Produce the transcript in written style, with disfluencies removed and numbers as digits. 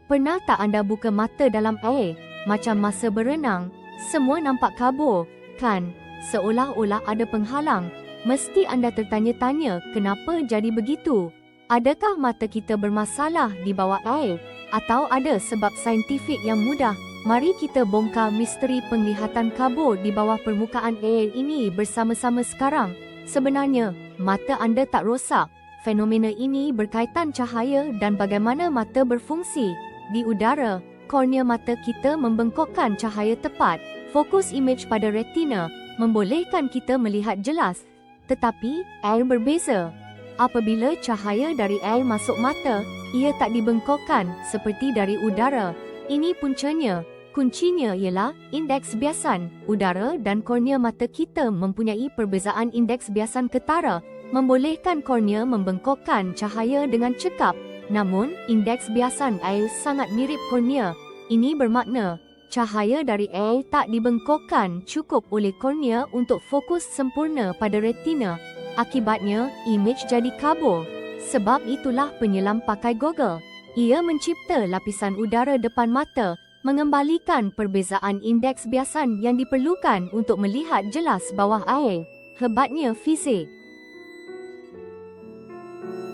Pernah tak anda buka mata dalam air, macam masa berenang? Semua nampak kabur, kan? Seolah-olah ada penghalang. Mesti anda tertanya-tanya, kenapa jadi begitu? Adakah mata kita bermasalah di bawah air? Atau ada sebab saintifik yang mudah? Mari kita bongkar misteri penglihatan kabur di bawah permukaan air ini bersama-sama sekarang. Sebenarnya, mata anda tak rosak. Fenomena ini berkaitan cahaya dan bagaimana mata berfungsi. Di udara, kornea mata kita membengkokkan cahaya tepat. Fokus imej pada retina membolehkan kita melihat jelas. Tetapi, air berbeza. Apabila cahaya dari air masuk mata, ia tak dibengkokkan seperti dari udara. Ini puncanya. Kuncinya ialah indeks biasan. Udara dan kornea mata kita mempunyai perbezaan indeks biasan ketara, membolehkan kornea membengkokkan cahaya dengan cekap. Namun, indeks biasan air sangat mirip kornea. Ini bermakna, cahaya dari air tak dibengkokkan cukup oleh kornea untuk fokus sempurna pada retina. Akibatnya, imej jadi kabur. Sebab itulah penyelam pakai goggle. Ia mencipta lapisan udara depan mata, mengembalikan perbezaan indeks biasan yang diperlukan untuk melihat jelas bawah air. Hebatnya fizik.